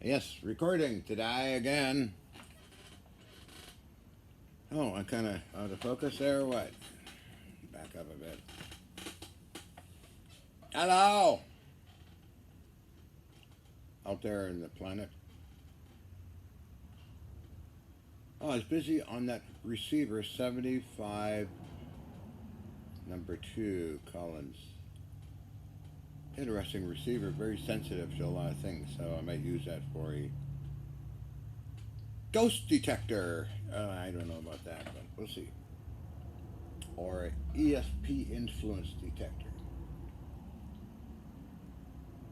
Yes, recording today again. Oh, I'm kind of out of focus there or what? Back up a bit. Hello! Out there in the planet. Oh, I was busy on that receiver 75 number 2 Collins. Interesting receiver, very sensitive to a lot of things, so I might use that for a ghost detector. I don't know about that, but we'll see. Or an ESP influence detector.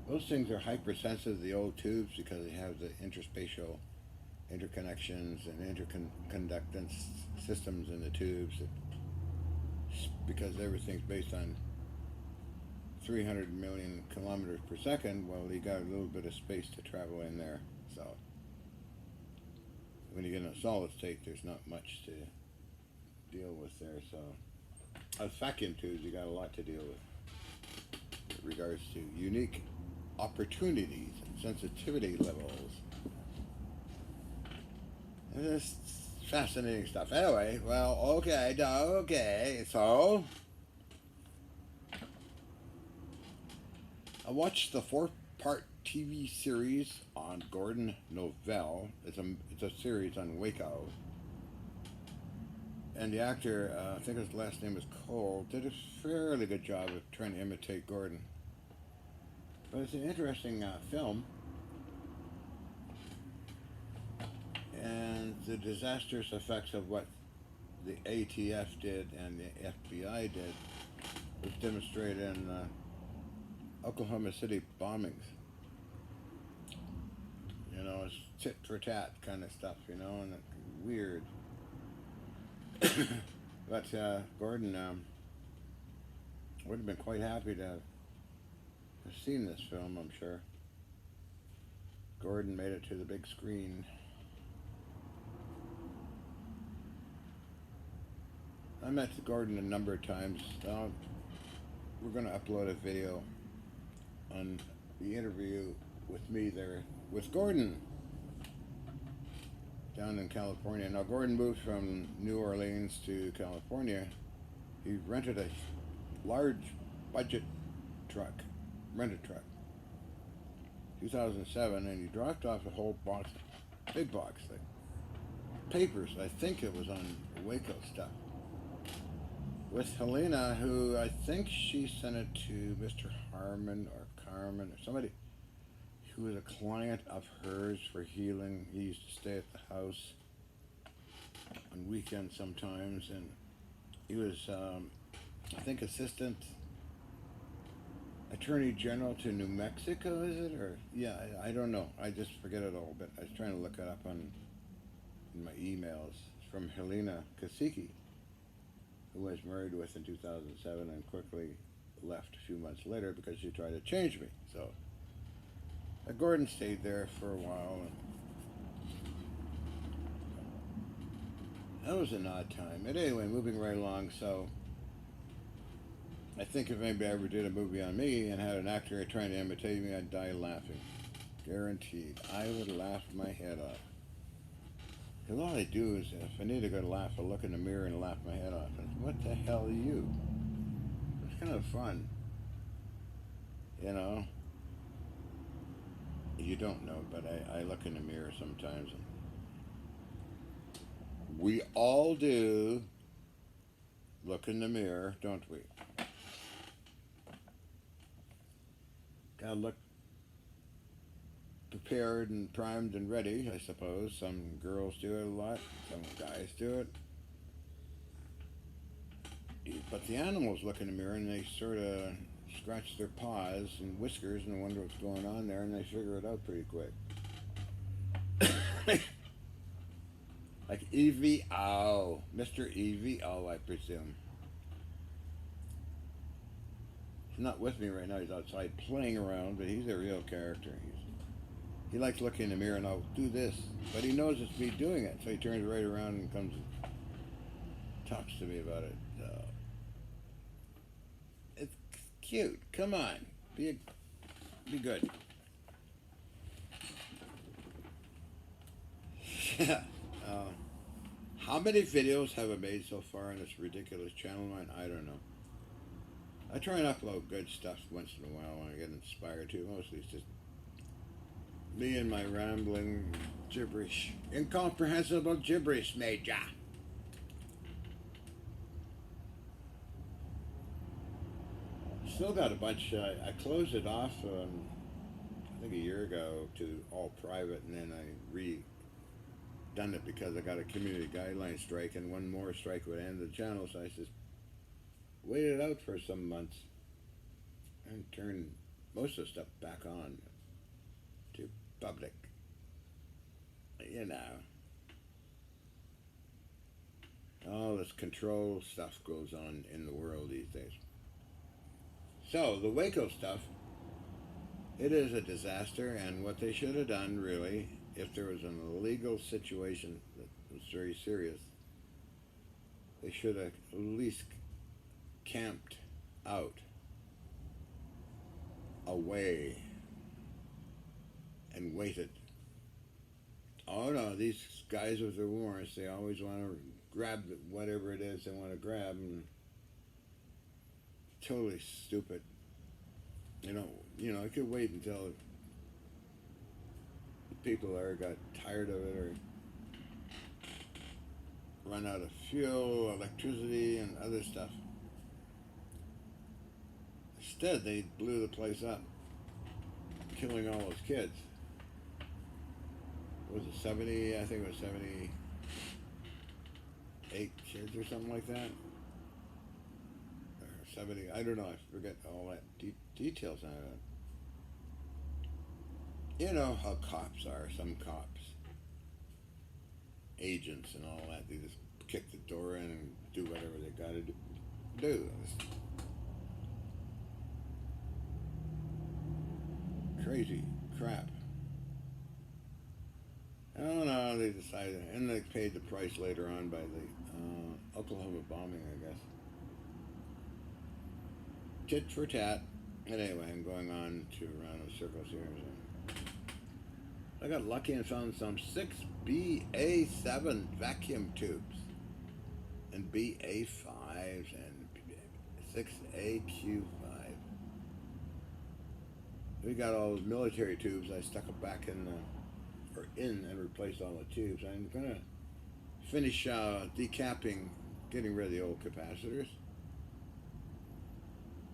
Those things are hypersensitive to the old tubes because they have the interspatial interconnections and interconductance systems in the tubes. Because everything's based on 300 million kilometers per second, well, you got a little bit of space to travel in there. So when you get in a solid state, there's not much to deal with there. So as vacuum tubes, you got a lot to deal with regards to unique opportunities and sensitivity levels. And it's fascinating stuff. Anyway, well, okay. So I watched the 4-part TV series on Gordon Novell. It's a series on Waco. And the actor, I think his last name is Cole, did a fairly good job of trying to imitate Gordon. But it's an interesting film. And the disastrous effects of what the ATF did and the FBI did was demonstrated in Oklahoma City bombings. You know, it's tit for tat kind of stuff, you know, and it's weird. But Gordon would have been quite happy to have seen this film, I'm sure. Gordon made it to the big screen. I met Gordon a number of times. We're going to upload a video on the interview with me there with Gordon down in California. Now, Gordon moved from New Orleans to California. He rented a large budget rented truck, 2007, and he dropped off a whole box, big box, like papers. I think it was on Waco stuff. With Helena, who I think she sent it to Mr. Harmon or Carmen or somebody who was a client of hers for healing. He used to stay at the house on weekends sometimes, and he was, I think, assistant attorney general to New Mexico, is it? Or yeah, I don't know. I just forget it all. But I was trying to look it up in my emails. It's from Helena Kasiki, who I was married with in 2007 and quickly left a few months later because she tried to change me. So Gordon stayed there for a while, and that was an odd time. But anyway, moving right along. So I think if anybody ever did a movie on me and had an actor trying to imitate me, I'd die laughing. Guaranteed. I would laugh my head off. Because all I do is, if I need to go to laugh, I'll look in the mirror and laugh my head off. And what the hell are you? It's kind of fun. You know? You don't know, but I look in the mirror sometimes. And we all do look in the mirror, don't we? Gotta look prepared and primed and ready, I suppose. Some girls do it a lot, some guys do it. But the animals look in the mirror and they sort of scratch their paws and whiskers and wonder what's going on there, and they figure it out pretty quick. Like EVO, Mr. EVO, I presume. He's not with me right now. He's outside playing around, but he's a real character. He likes looking in the mirror and I'll do this, but he knows it's me doing it, so he turns right around and comes and talks to me about it. It's cute. Come on, be good. Yeah. Uh, how many videos have I made so far on this ridiculous channel of mine? I don't know. I try and upload good stuff once in a while when I get inspired to. Mostly it's just me and my rambling gibberish. Incomprehensible gibberish, Major. Still got a bunch. I closed it off, I think a year ago to all private, and then I done it because I got a community guideline strike, and one more strike would end the channel. So I just waited out for some months and turned most of the stuff back on to public. You know, all this control stuff goes on in the world these days. So the Waco stuff, it is a disaster, and what they should have done, really, if there was an illegal situation that was very serious, they should have at least camped out away and waited. Oh no, these guys with their warrants, they always want to grab whatever it is they want to grab, and totally stupid. I could wait until people either got tired of it or run out of fuel, electricity, and other stuff. Instead, they blew the place up, killing all those kids. Was it 70? I think it was 78 kids or something like that. Or 70, I don't know, I forget all that details on it. You know how cops are, some cops, agents and all that, they just kick the door in and do whatever they gotta do. It's crazy crap. I don't know, they decided, and they paid the price later on by the Oklahoma bombing, I guess. Tit for tat. Anyway, I'm going on to around in circles here. So. I got lucky and found some 6BA7 vacuum tubes and BA5s and 6AQ5. We got all those military tubes. I stuck them back in and replaced all the tubes. I'm gonna finish decapping, getting rid of the old capacitors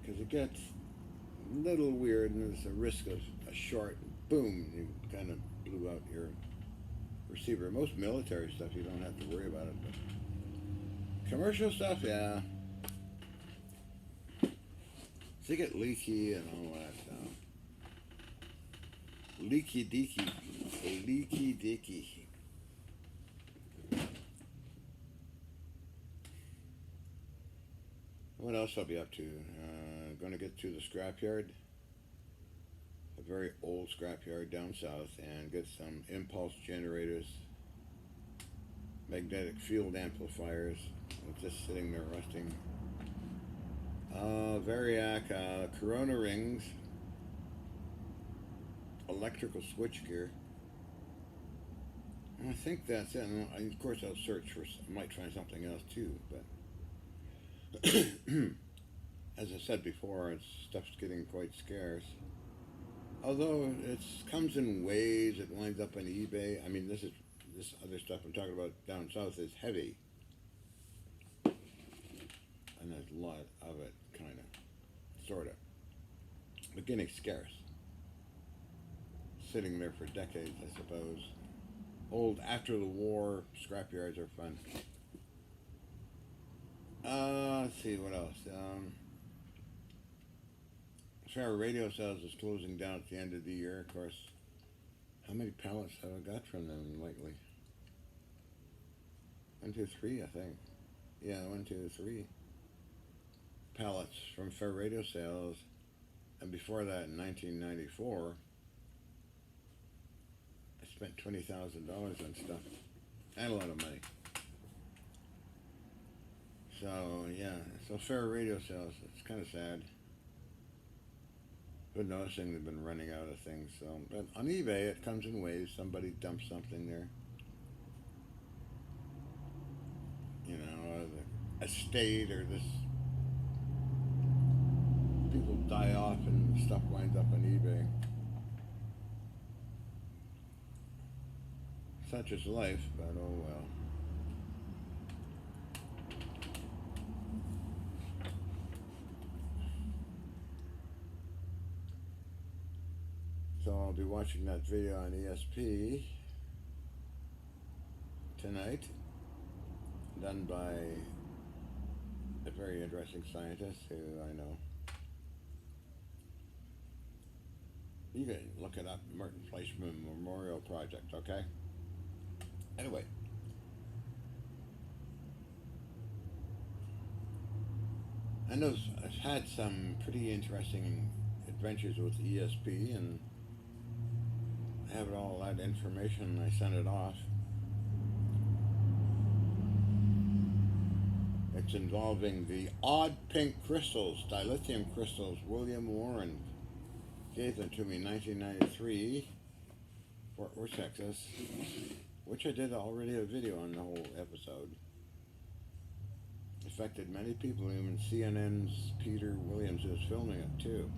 because it gets a little weird and there's a risk of a short. Boom! You kind of blew out your receiver. Most military stuff you don't have to worry about it, but commercial stuff, yeah. They get leaky and all that stuff. Leaky deaky. Leaky deaky. What else I'll be up to? Going to get to the scrapyard. A very old scrapyard down south, and get some impulse generators, magnetic field amplifiers. It's just sitting there rusting. Variac Corona rings, electrical switchgear. I think that's it. And of course, I'll search for. I might find something else too, but as I said before, stuff's getting quite scarce. Although it comes in waves, it winds up on eBay. I mean, this other stuff I'm talking about down south is heavy, and there's a lot of it, kind of, sort of, but getting scarce. Sitting there for decades, I suppose. Old after the war scrapyards are fun. Let's see what else. Sarah Radio Sales is closing down at the end of the year. Of course, how many pallets have I got from them lately? 1, 2, 3, I think. Yeah, 1, 2, 3 pallets from Fair Radio Sales, and before that, in 1994, I spent $20,000 on stuff and a lot of money. So yeah, so Fair Radio Sales. It's kind of sad. Been noticing they've been running out of things. So, but on eBay, it comes in waves. Somebody dumps something there. the estate or this people die off and stuff winds up on eBay. Such is life, but oh well. So I'll be watching that video on ESP tonight, done by a very interesting scientist who I know. You can look it up, Merton Fleischmann Memorial Project, okay? Anyway. I know I've had some pretty interesting adventures with ESP, and I have all that information. I sent it off. It's involving the odd pink crystals, dilithium crystals. William Warren gave them to me in 1993, Fort Worth, Texas, which I did already a video on the whole episode. Affected many people, even CNN's Peter Williams is filming it too.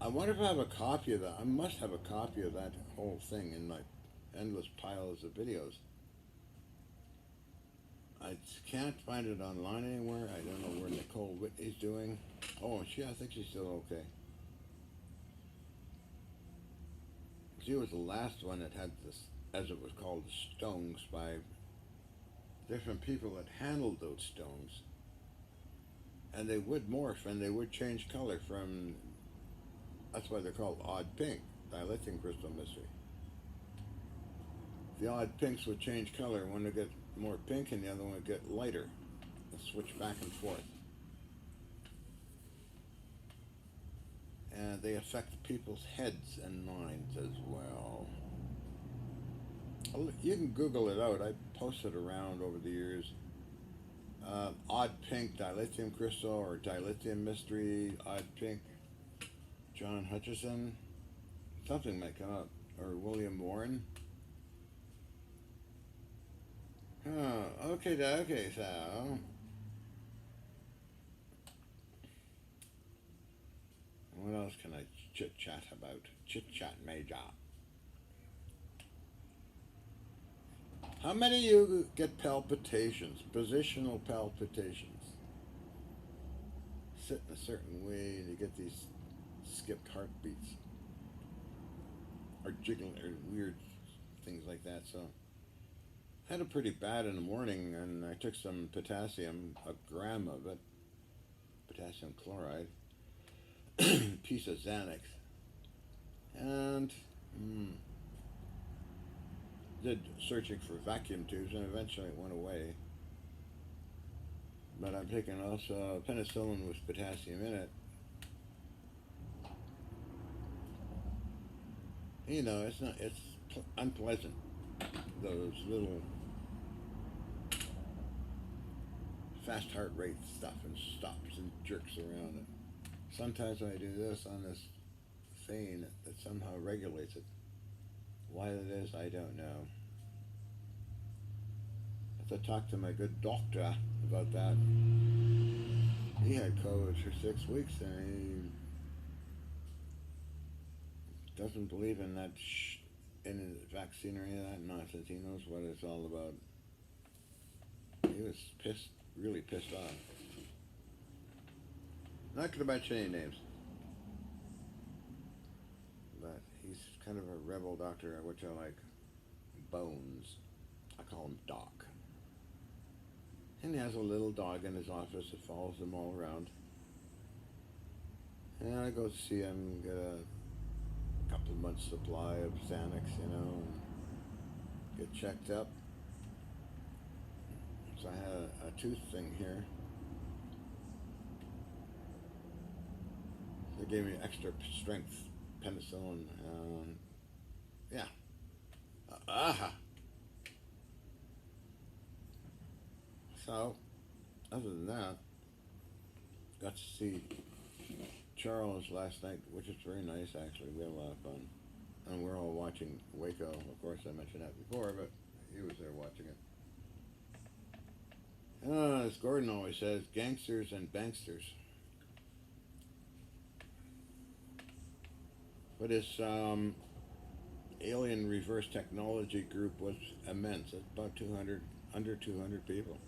I wonder if I have a copy of that. I must have a copy of that whole thing in my endless piles of videos. I can't find it online anywhere. I don't know where Nicole Whitney's doing. Oh, I think she's still okay. She was the last one that had this, as it was called, stones by different people that handled those stones. And they would morph and they would change color from, that's why they're called odd pink, dilithium crystal mystery. The odd pinks would change color. One would get more pink and the other one would get lighter. And switch back and forth. And they affect people's heads and minds as well. You can Google it out. I posted around over the years. Odd pink dilithium crystal or dilithium mystery, odd pink, John Hutchison. Something might come up. Or William Warren. Oh, okay, so. What else can I chit-chat about? Chit-chat major. How many of you get palpitations, positional palpitations? Sit in a certain way and you get these skipped heartbeats. Or jiggling, or weird things like that, so. I had it pretty bad in the morning and I took some potassium, a gram of it, potassium chloride, piece of Xanax, and did searching for vacuum tubes and eventually it went away. But I'm taking also penicillin with potassium in it. You know, it's unpleasant, those little fast heart rate stuff and stops and jerks around it. Sometimes when I do this on this thing, that somehow regulates it. Why it is, I don't know. I have to talk to my good doctor about that. He had COVID for 6 weeks and he doesn't believe in that in the vaccine or any of that nonsense. He knows what it's all about. He was pissed, really pissed off. Not going to mention any names. But he's kind of a rebel doctor, which I like. Bones. I call him Doc. And he has a little dog in his office that follows him all around. And I go see him, get a couple of months supply of Xanax, you know, and get checked up. So I had a tooth thing here. They gave me extra strength penicillin. Yeah. So, other than that, got to see Charles last night, which is very nice actually. We had a lot of fun. And we're all watching Waco. Of course, I mentioned that before, but he was there watching it. As Gordon always says, gangsters and banksters. But his alien reverse technology group was immense. It's about 200, under 200 people.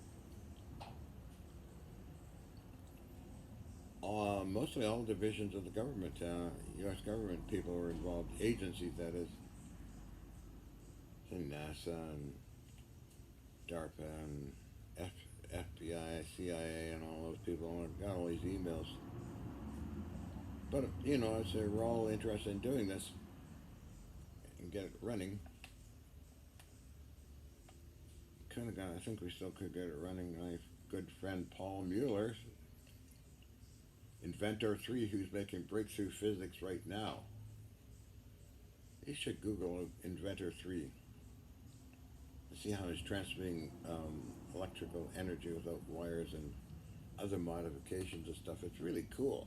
Mostly all divisions of the government, U.S. government people were involved. Agencies, that is, NASA and DARPA and FBI, CIA, and all those people. I got all these emails. But as they were all interested in doing this and get it running, kind of got. I think we still could get it running. My good friend Paul Mueller, Inventor 3, who's making breakthrough physics right now. You should Google Inventor 3 and see how he's transmitting electrical energy without wires and other modifications and stuff. It's really cool.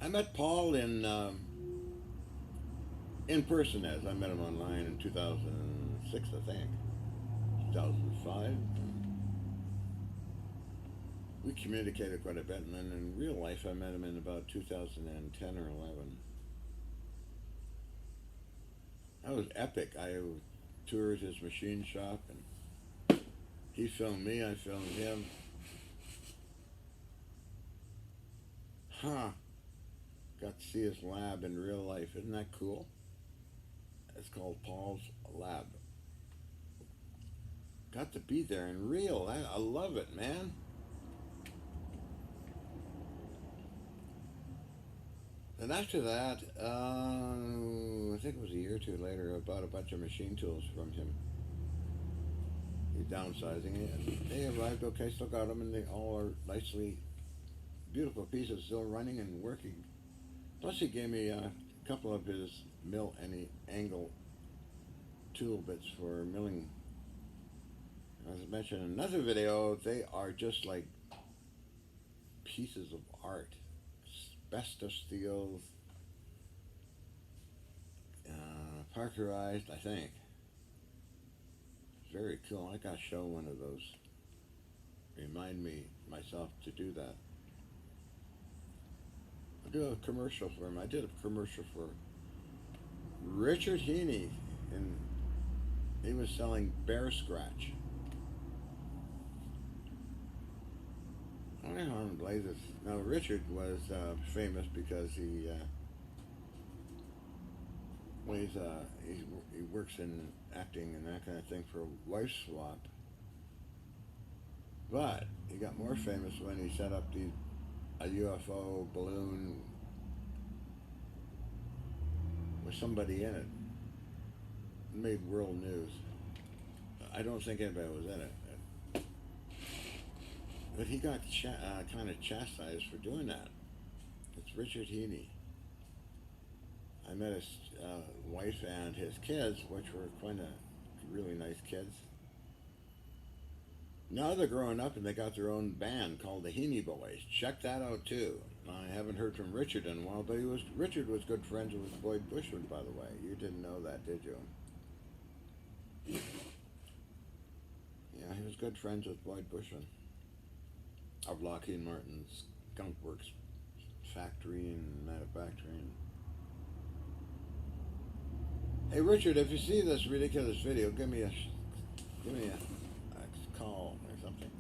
I met Paul in person, as I met him online in 2006, I think, 2005. We communicated quite a bit, and then in real life I met him in about 2010 or 11. That was epic. I toured his machine shop, and he filmed me, I filmed him. Got to see his lab in real life. Isn't that cool? It's called Paul's Lab. Got to be there in real. I love it, man. And after that, I think it was a year or two later, I bought a bunch of machine tools from him. He's downsizing it, and they arrived okay, still got them, and they all are nicely beautiful pieces, still running and working. Plus he gave me a couple of his mill any angle tool bits for milling. As I mentioned in another video, they are just like pieces of art. Asbestos steels, parkerized, I think. Very cool. I gotta show one of those. Remind me myself to do that. I'll do a commercial for him. I did a commercial for Richard Heaney, and he was selling Bear Scratch. I don't know how to blaze this. Now, Richard was famous because he works in acting and that kind of thing for Wife Swap. But he got more famous when he set up a UFO balloon with somebody in it. It made world news. I don't think anybody was in it. But he got kind of chastised for doing that. It's Richard Heaney. I met his wife and his kids, which were kind of really nice kids. Now they're growing up and they got their own band called the Heaney Boys. Check that out too. I haven't heard from Richard in a while, but Richard was good friends with Boyd Bushman, by the way. You didn't know that, did you? Yeah, he was good friends with Boyd Bushman of Lockheed Martin's Skunk Works factory and manufacturing. Hey Richard, if you see this ridiculous video, give me a call or something.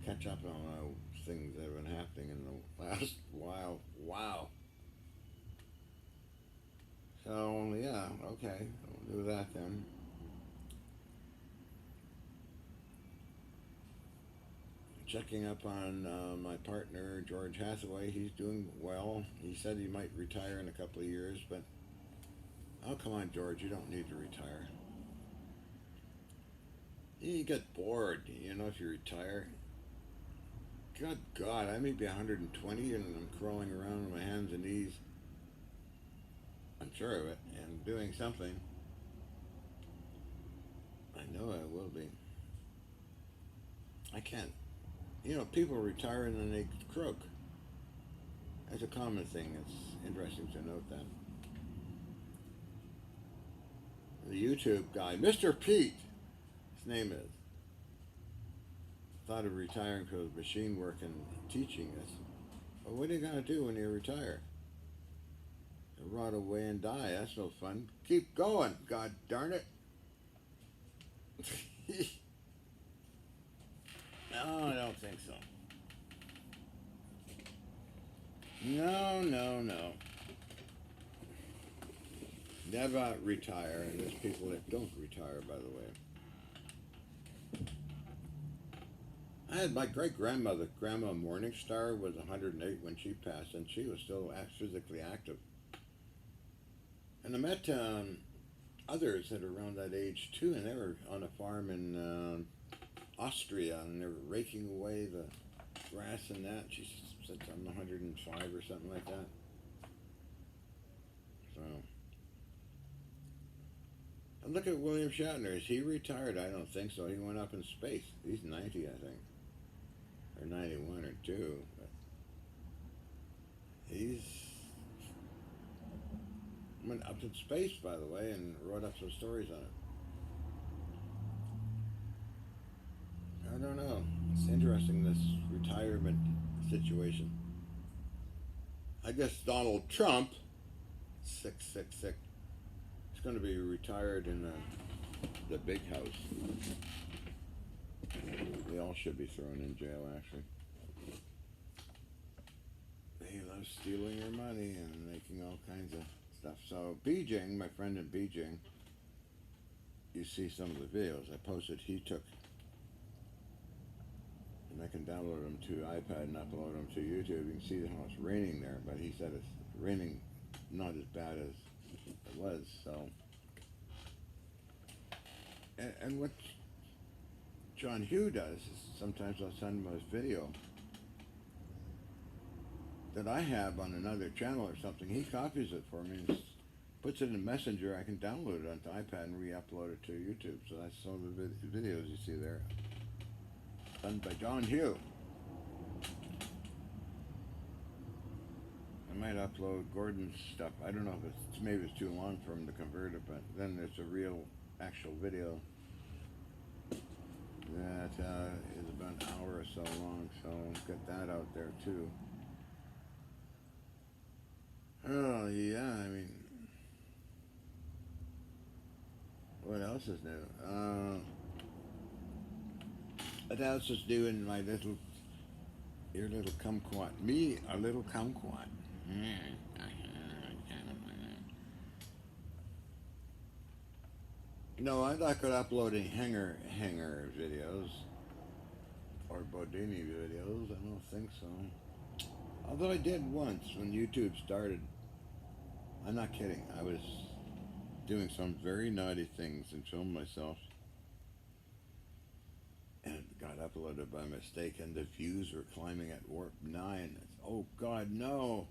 Catch up on things that have been happening in the last while. Wow. So yeah, okay, we'll do that then. Checking up on my partner, George Hathaway. He's doing well. He said he might retire in a couple of years, but oh, come on, George, you don't need to retire. You get bored, if you retire. Good God, I may be 120 and I'm crawling around on my hands and knees. I'm sure of it, and doing something. I know I will be. I can't. People retire and then they croak. That's a common thing. It's interesting to note that. The YouTube guy, Mr. Pete, his name is. thought of retiring because machine work and teaching. I said, well, what are you gonna do when you retire? Rot away and die. That's no fun. Keep going. God darn it. No, I don't think so. No, no, no. Never retire, and there's people that don't retire, by the way. I had my great grandmother, Grandma Morningstar, was 108 when she passed, and she was still physically active. And I met others that are around that age too, and they were on a farm in Austria, and they were raking away the grass and that. She said I'm 105 or something like that. So, and look at William Shatner. Is he retired? I don't think so. He went up in space. He's 90, I think, or 91 or 2. But he's went up in space, by the way, and wrote up some stories on it. I don't know. It's interesting, this retirement situation. I guess Donald Trump, sick, is going to be retired in the big house. They all should be thrown in jail, actually. They love stealing your money and making all kinds of stuff. So Beijing, my friend in Beijing, you see some of the videos I posted. He took, and I can download them to iPad and upload them to YouTube. You can see how it's raining there, but he said it's raining not as bad as it was. So, and what John Hugh does is sometimes I'll send him a video that I have on another channel or something. He copies it for me and puts it in Messenger. I can download it onto iPad and re-upload it to YouTube. So that's some of the videos you see there, done by John Hugh. I might upload Gordon's stuff. I don't know if it's, maybe it's too long for him to convert it, but then there's a real actual video that is about an hour or so long, so get that out there too. Oh yeah, I mean, what else is new? What else is new in my your little kumquat? Me, a little kumquat. No, I'm not good uploading hanger videos or Bodini videos. I don't think so. Although I did once when YouTube started. I'm not kidding. I was doing some very naughty things and filmed myself, and it got uploaded by mistake, and the views were climbing at warp 9. Oh God, no!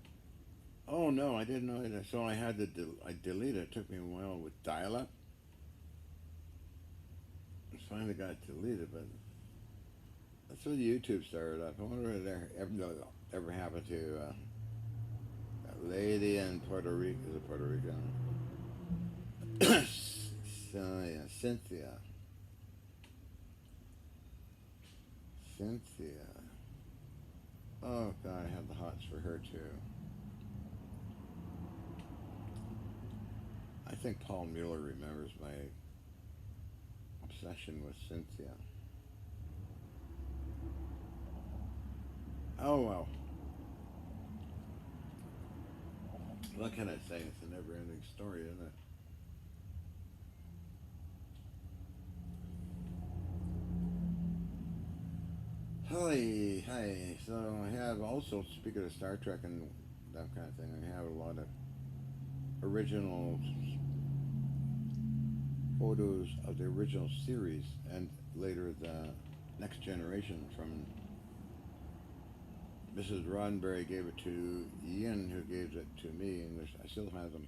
Oh no, I didn't know that. So I had to I deleted it. It took me a while with dial-up. It finally got deleted, but that's when YouTube started up. I wonder if there ever happened to that lady in Puerto Rico. Is it Puerto Rico? So yeah, Cynthia. Oh God, I have the hots for her too. I think Paul Mueller remembers my obsession with Cynthia. Oh well. What can I say? It's a never-ending story, isn't it? Hi. So I have also, speaking of Star Trek and that kind of thing, I have a lot of original photos of the original series and later the Next Generation from Mrs. Roddenberry gave it to Ian, who gave it to me, and I still have them.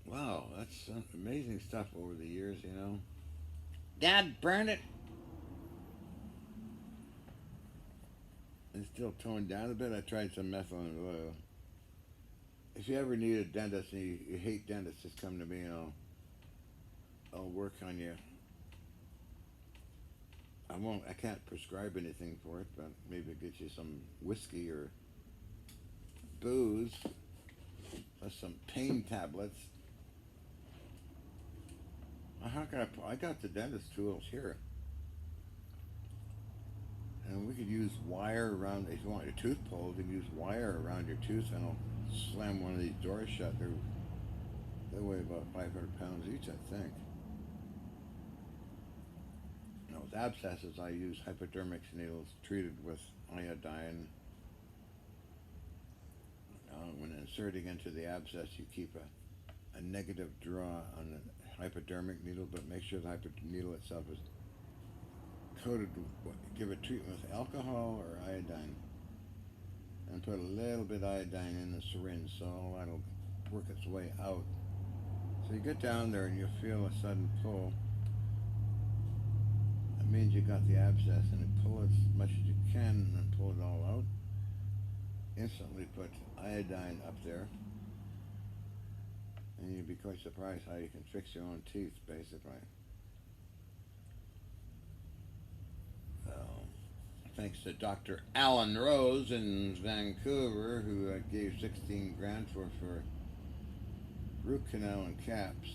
Wow, that's some amazing stuff over the years, you know. Dad, burn it! It's still toned down a bit. I tried some methylene oil. If you ever need a dentist and you hate dentists, just come to me and I'll work on you. I can't prescribe anything for it, but maybe get you some whiskey or booze, plus some pain tablets. How can I got the dentist tools here. And we could use wire around, if you want your tooth pulled, you can use wire around your tooth and it'll slam one of these doors shut. They weigh about 500 pounds each, I think. Now, with abscesses, I use hypodermic needles treated with iodine. When inserting into the abscess, you keep a negative draw on the hypodermic needle, but make sure the needle itself is coated. Give it treatment with alcohol or iodine, and put a little bit of iodine in the syringe, so that'll work its way out. So you get down there and you feel a sudden pull. That means you got the abscess, and you pull as much as you can and then pull it all out. Instantly put iodine up there, and you'd be quite surprised how you can fix your own teeth, basically. Thanks to Dr. Alan Rose in Vancouver, who gave 16 grand for root canal and caps.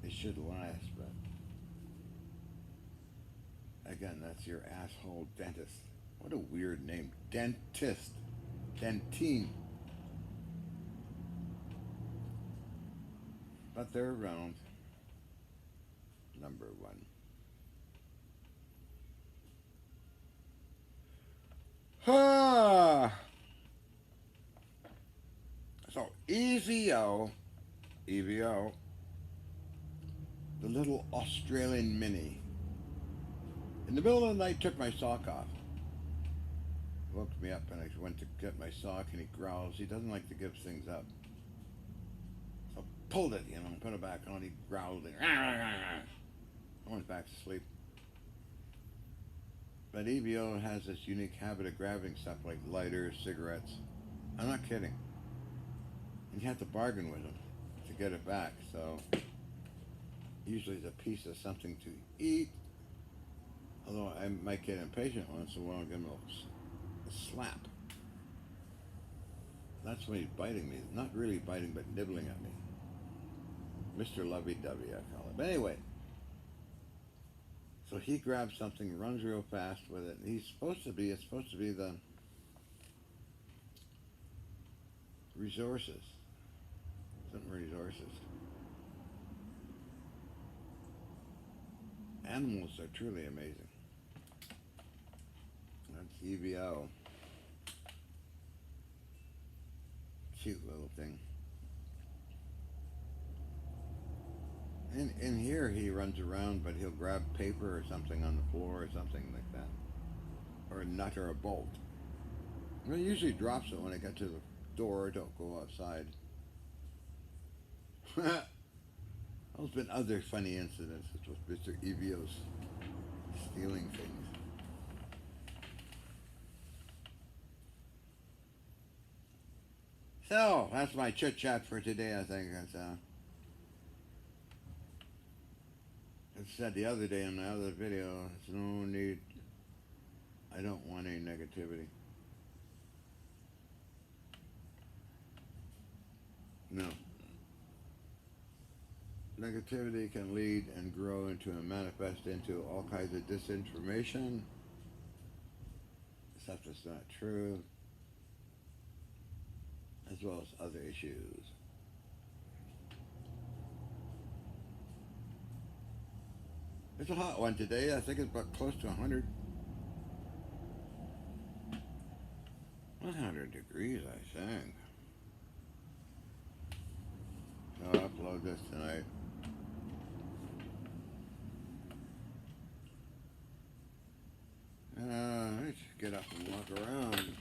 They should last, but again, that's your asshole dentist. What a weird name. Dentist. Dentine. But they're around. Number one. So EVO, the little Australian mini. In the middle of the night, took my sock off. Woke me up, and I went to get my sock, and he growls. He doesn't like to give things up. So I pulled it, put it back on. He growled, and I went back to sleep. But EVO has this unique habit of grabbing stuff like lighters, cigarettes. I'm not kidding. And you have to bargain with them to get it back. So usually it's a piece of something to eat. Although I might get impatient once in a while and give him a slap. That's when he's biting me. Not really biting, but nibbling at me. Mr. Lovey-Dovey, I call it. But anyway. So he grabs something, runs real fast with it. It's supposed to be the resources. Some resources. Animals are truly amazing. That's EVO. Cute little thing. In here he runs around, but he'll grab paper or something on the floor or something like that. Or a nut or a bolt. Well, he usually drops it when I get to the door, don't go outside. There's been other funny incidents with Mr. EVO's stealing things. So, that's my chit-chat for today, I think. I said the other day in the other video, there's no need, I don't want any negativity. No. Negativity can lead and grow into and manifest into all kinds of disinformation, stuff that's not true, as well as other issues. It's a hot one today. I think it's about close to 100. 100 degrees, I think. I'll upload this tonight. Let's get up and walk around.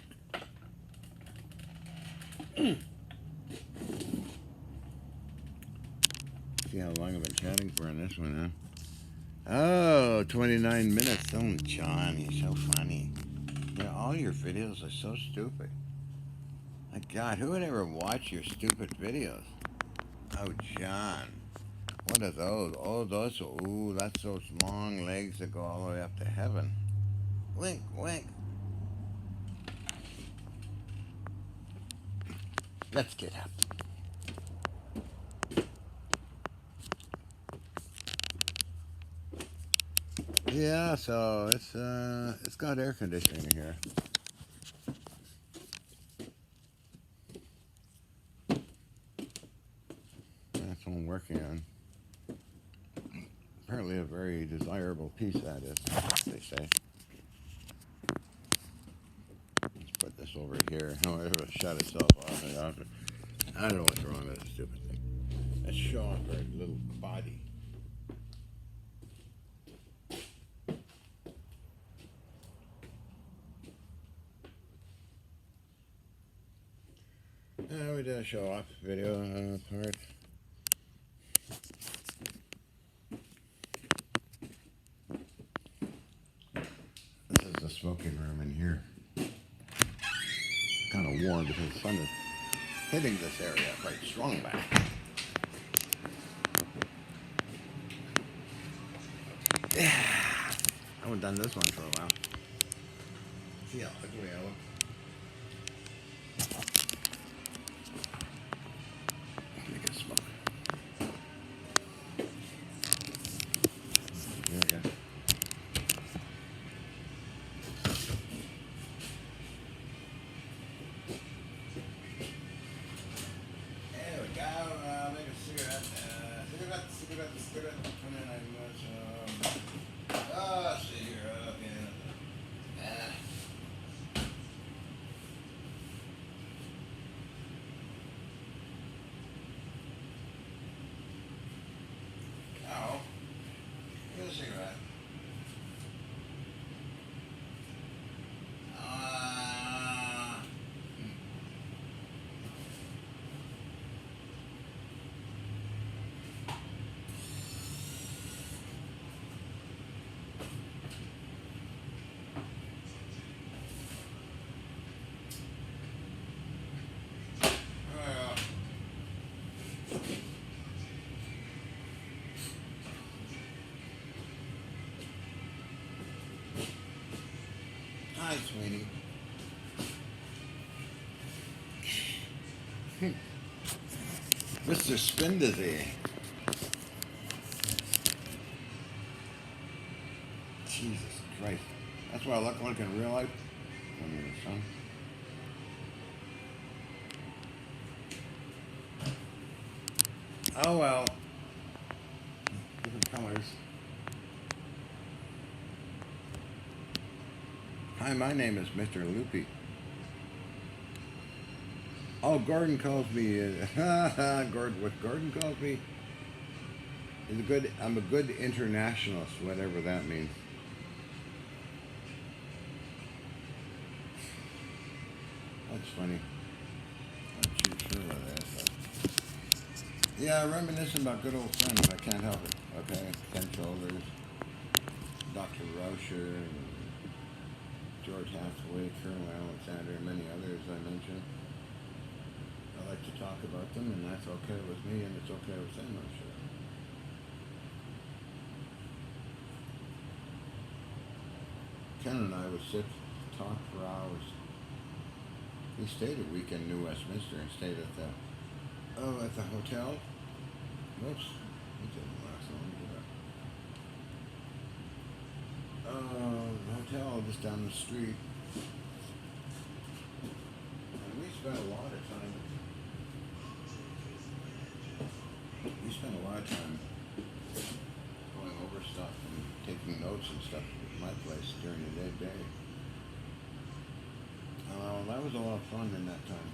See how long I've been chatting for on this one, huh? Oh, 29 minutes. Oh, John, you're so funny. All your videos are so stupid. My God, who would ever watch your stupid videos? Oh, John. What are those? Oh, those. Ooh, that's those long legs that go all the way up to heaven. Wink, wink. Let's get up. Yeah, so it's got air conditioning in here. That's what I'm working on. Apparently, a very desirable piece that is. They say. Let's put this over here. However, it'll shut itself off. I don't know what's wrong with this stupid thing. Let's show off her little body. We did a show off video part. This is the smoking room in here. Kind of warm because the sun is hitting this area quite strong back. Yeah. I haven't done this one for a while. See how ugly I look. Make it smoke. There we go. There we go. Make a cigarette. Cigarette. 29 minutes. See here. Okay. Cow. Get a cigarette. Hi, sweetie. Mr. Spindizzy. Jesus Christ. That's what I look like in real life. When you're the sun. Oh well. Different colors. Hi, my name is Mr. Loopy. Oh, Gordon calls me. What Gordon calls me is a good. I'm a good internationalist, whatever that means. That's funny. Not too sure what that is. Yeah, reminiscing about good old friends. I can't help it. Okay, Ken Shoulders, Dr. Rauscher, George Hathaway, Colonel Alexander, and many others I mentioned. I like to talk about them, and that's okay with me, and it's okay with them, I'm sure. Ken and I would sit, talk for hours. He stayed a week in New Westminster and stayed at the hotel. Whoops, he didn't last long, the hotel just down the street. And we spent a lot of time. Going over stuff and taking notes and stuff at my place during the day. That was a lot of fun in that time.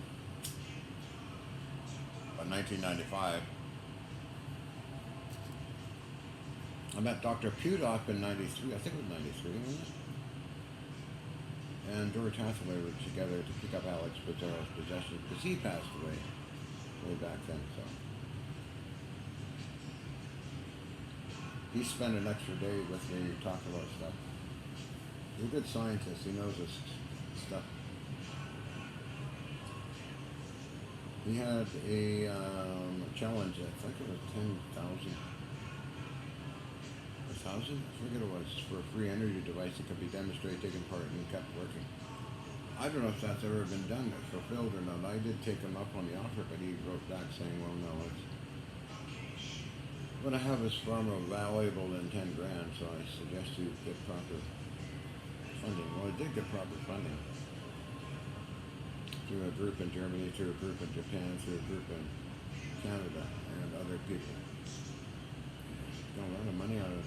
But 1995. I met Dr. Pudok in 93, I think it was 93, wasn't it? And George Hathaway were together to pick up Alex Pizarro's possessions because he passed away way back then, so. He spent an extra day with me to talk about stuff. He's a good scientist, he knows his stuff. He had a challenge, I think it was 10,000 I forget it was, for a free energy device that could be demonstrated, taken part, and kept working. I don't know if that's ever been done, fulfilled or not. I did take him up on the offer, but he wrote back saying, well, no, it's what I have is far more valuable than 10 grand, so I suggest you get proper funding. Well, I did get proper funding through a group in Germany, through a group in Japan, through a group in Canada, and other people. Got a lot of money out of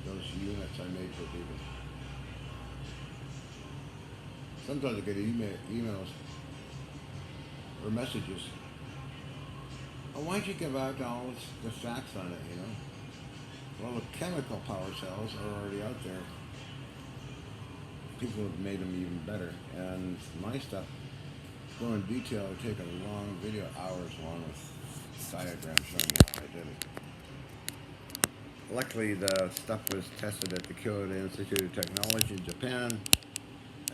those units I made for people. Sometimes I get emails or messages. Oh, why don't you give out all the facts on it, you know? Well, the chemical power cells are already out there. People have made them even better. And my stuff, go in detail, I would take a long video, hours long, with diagrams showing you how I did it. Luckily, the stuff was tested at the Kyoto Institute of Technology in Japan,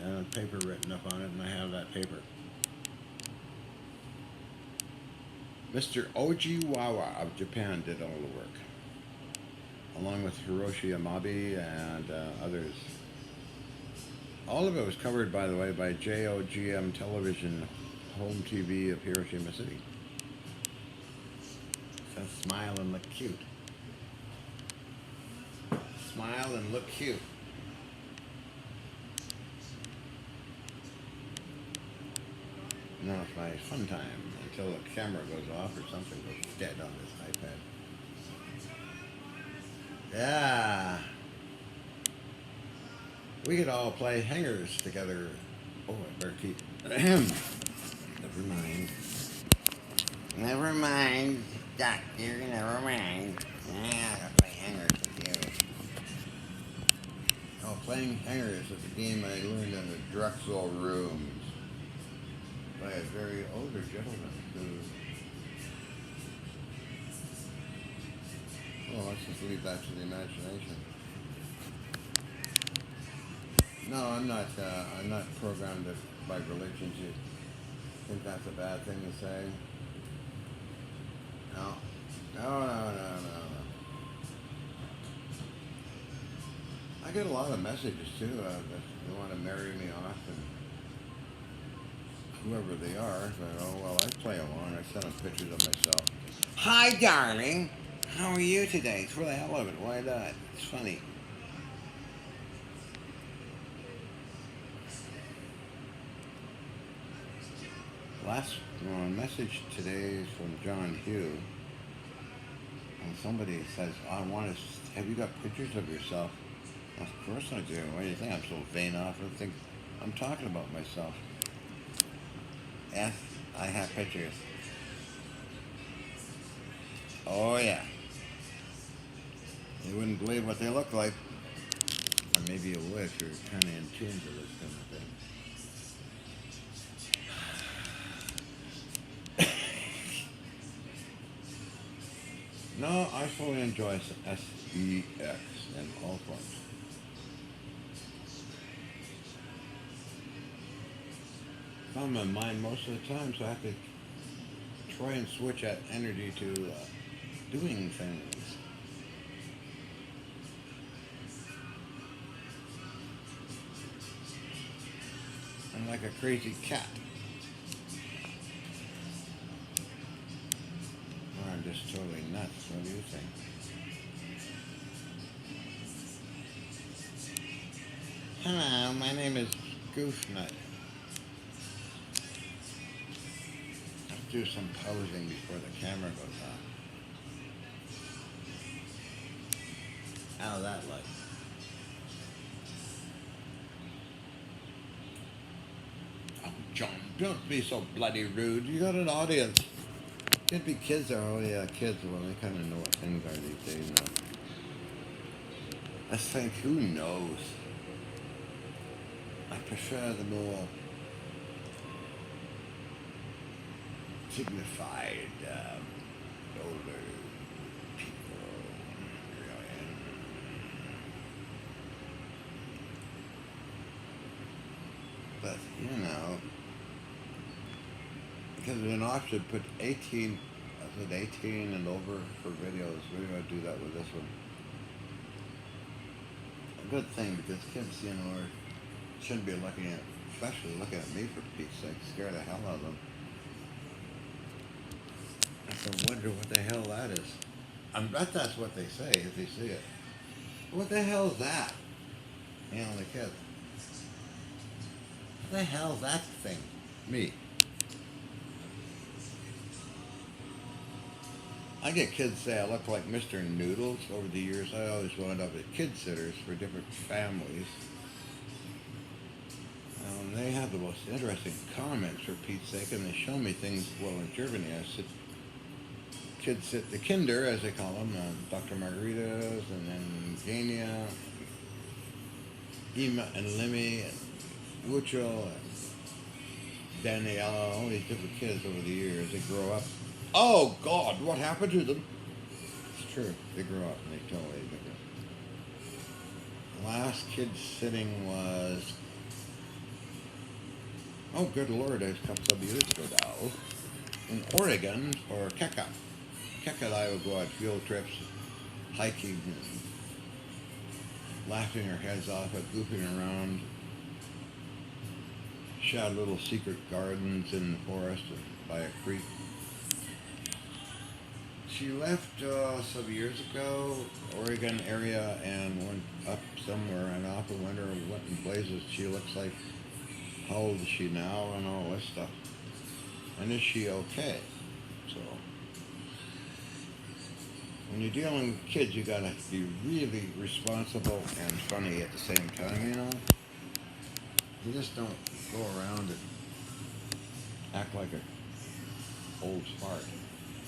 and a paper written up on it, and I have that paper. Mr. Ojiwawa of Japan did all the work, along with Hiroshi Yamabe and others. All of it was covered, by the way, by JOGM Television, home TV of Hiroshima City. So smile and look cute. Smile and look cute. Now it's my fun time until the camera goes off or something goes dead on this iPad. Yeah. We could all play hangers together. Oh, I better keep. Ahem. Never mind. Never mind, doctor. Never mind. Yeah, I gotta play hangers with you. Oh, playing hangers is a game I learned in the Drexel rooms by a very older gentleman who. Well, let's just leave that to the imagination. No, I'm not programmed by religion to think that's a bad thing to say. No. No. I get a lot of messages too that they want to marry me off, and whoever they are. But oh well, I play along. I send them pictures of myself. Hi, darling. How are you today? For the hell of it, why not? It's funny. Last message today is from John Hugh, and somebody says, "I want to. Have you got pictures of yourself?" Of course I do. What do you think? I'm so vain off. I think I'm talking about myself. Yes, I have pictures. Oh yeah. You wouldn't believe what they look like. Or maybe you would if you're kind of in tune to this kind of thing. No, I fully enjoy SEX in all forms. It's on my mind most of the time, so I have to try and switch that energy to doing things. I'm like a crazy cat. Or I'm just totally nuts. What do you think? Hello, my name is Goofnut. Let's do some posing before the camera goes on. How's that look? Oh, John, don't be so bloody rude. You got an audience. Can't be kids are. Oh yeah, kids. Well, they kind of know what things are these days now. I think, who knows? I prefer the more dignified, older people. Really. But, you know, because an option put 18, I said 18 and over for videos. We're going to do that with this one. good thing because kids, shouldn't be looking at, especially looking at me for Pete's sake, scare the hell out of them. I said, wonder what the hell that is. I bet that's what they say if they see it. What the hell is that? The kids. What the hell is that thing? Me. I get kids say I look like Mr. Noodles. Over the years, I always wound up at kid sitters for different families. They have the most interesting comments for Pete's sake, and they show me things. Well, in Germany, kids sit the Kinder, as they call them, Dr. Margaritas, and then Gania, Ima and Lemmy, and Wuchel, and Daniela, all these different kids over the years. They grow up. Oh, God, what happened to them? It's true. They grow up and they totally different. The last kid sitting was, oh, good Lord, it was a couple of years ago now, in Oregon for Keka. Keka and I would go on field trips, hiking, and laughing our heads off at goofing around. She had little secret gardens in the forest by a creek. She left some years ago, Oregon area, and went up somewhere, and I often wonder what in blazes she looks like. How old is she now, and all this stuff. And is she okay? So, when you're dealing with kids, you gotta be really responsible and funny at the same time, You just don't go around and act like an old fart.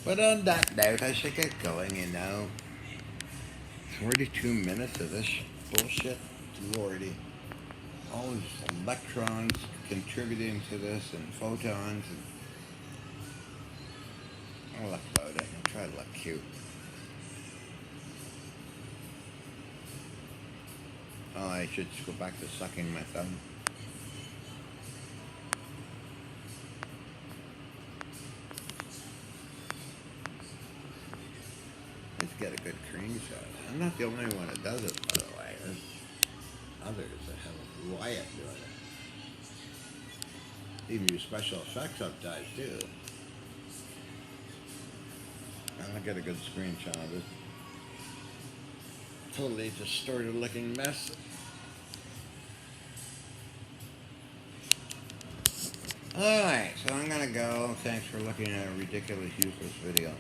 But on that note, I should get going, 42 minutes of this bullshit. Lordy. All these electrons contributing to this, and photons, and I'll look about it and try to look cute. Oh, I should just go back to sucking my thumb. Let's get a good cream shot. I'm not the only one that does it, by the way. There's others that have a riot doing it. Even use special effects sometimes, too. I'll get a good screenshot of it. Totally distorted looking mess. Alright, so I'm gonna go. Thanks for looking at a ridiculous, useless video.